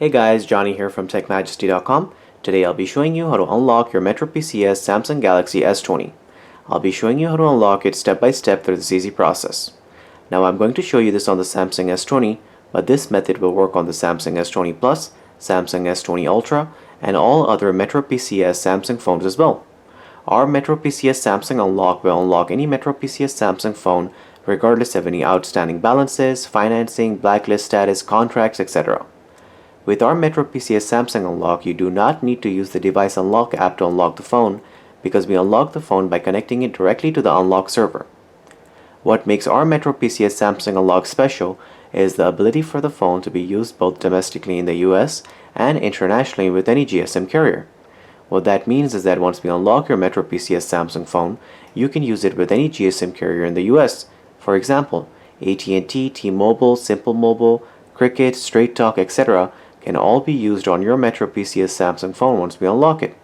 Hey guys, Johnny here from TechMajesty.com. Today I'll be showing you how to unlock your MetroPCS Samsung Galaxy S20. I'll be showing you how to unlock it step by step through this easy process. Now I'm going to show you this on the Samsung S20, but this method will work on the Samsung S20 Plus, Samsung S20 Ultra, and all other MetroPCS Samsung phones as well. Our MetroPCS Samsung Unlock will unlock any MetroPCS Samsung phone regardless of any outstanding balances, financing, blacklist status, contracts, etc. With our MetroPCS Samsung Unlock, you do not need to use the Device Unlock app to unlock the phone because we unlock the phone by connecting it directly to the Unlock server. What makes our MetroPCS Samsung Unlock special is the ability for the phone to be used both domestically in the US and internationally with any GSM carrier. What that means is that once we unlock your MetroPCS Samsung phone, you can use it with any GSM carrier in the US. For example, AT&T, T-Mobile, Simple Mobile, Cricket, Straight Talk, etc. can all be used on your MetroPCS Samsung phone once we unlock it.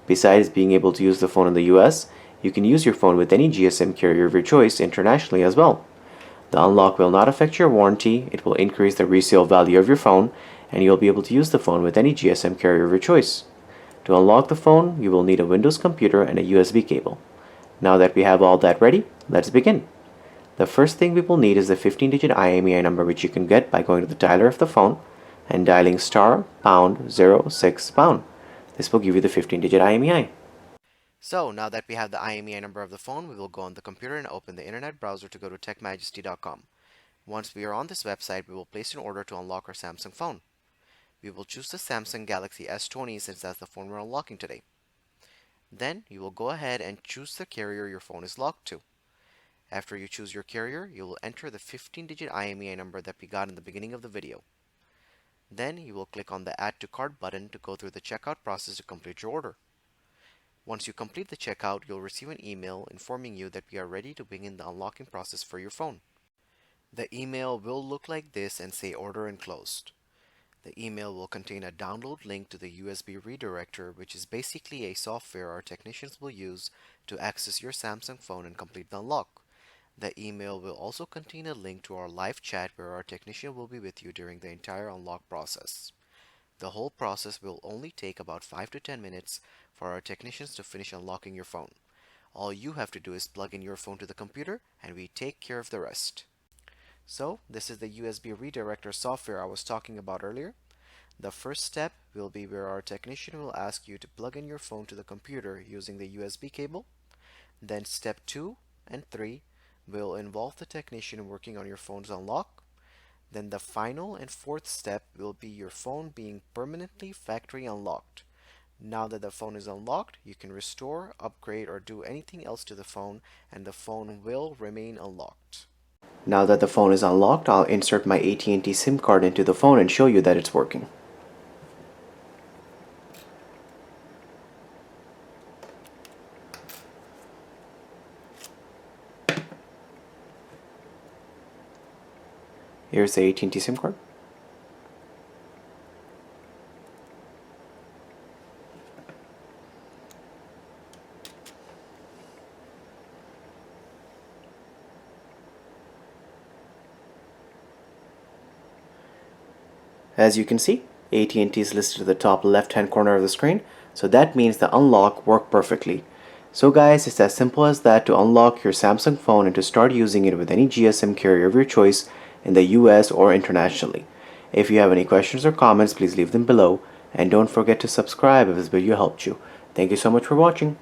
Besides being able to use the phone in the US, you can use your phone with any GSM carrier of your choice internationally as well. The unlock will not affect your warranty, it will increase the resale value of your phone, and you'll be able to use the phone with any GSM carrier of your choice. To unlock the phone, you will need a Windows computer and a USB cable. Now that we have all that ready, let's begin. The first thing we will need is the 15-digit IMEI number, which you can get by going to the dialer of the phone and dialing *#06#. This will give you the 15-digit IMEI. So now that we have the IMEI number of the phone, we will go on the computer and open the internet browser to go to TechMajesty.com. Once we are on this website, we will place an order to unlock our Samsung phone. We will choose the Samsung Galaxy S20 since that's the phone we're unlocking today. Then you will go ahead and choose the carrier your phone is locked to. After you choose your carrier, you will enter the 15-digit IMEI number that we got in the beginning of the video. Then you will click on the Add to Cart button to go through the checkout process to complete your order. Once you complete the checkout, you'll receive an email informing you that we are ready to begin the unlocking process for your phone. The email will look like this and say Order Enclosed. The email will contain a download link to the USB redirector, which is basically a software our technicians will use to access your Samsung phone and complete the unlock. The email will also contain a link to our live chat where our technician will be with you during the entire unlock process. The whole process will only take about 5 to 10 minutes for our technicians to finish unlocking your phone. All you have to do is plug in your phone to the computer and we take care of the rest. So this is the USB redirector software I was talking about earlier. The first step will be where our technician will ask you to plug in your phone to the computer using the USB cable. Then step 2 and 3 will involve the technician working on your phone's unlock. Then the final and fourth step will be your phone being permanently factory unlocked. Now that the phone is unlocked, you can restore, upgrade, or do anything else to the phone, and the phone will remain unlocked. Now that the phone is unlocked, I'll insert my AT&T SIM card into the phone and show you that it's working. Here's the AT&T SIM card. As you can see, AT&T is listed at the top left-hand corner of the screen, so that means the unlock worked perfectly. So guys, it's as simple as that to unlock your Samsung phone and to start using it with any GSM carrier of your choice in the US or internationally. If you have any questions or comments, please leave them below, and don't forget to subscribe if this video helped you. Thank you so much for watching.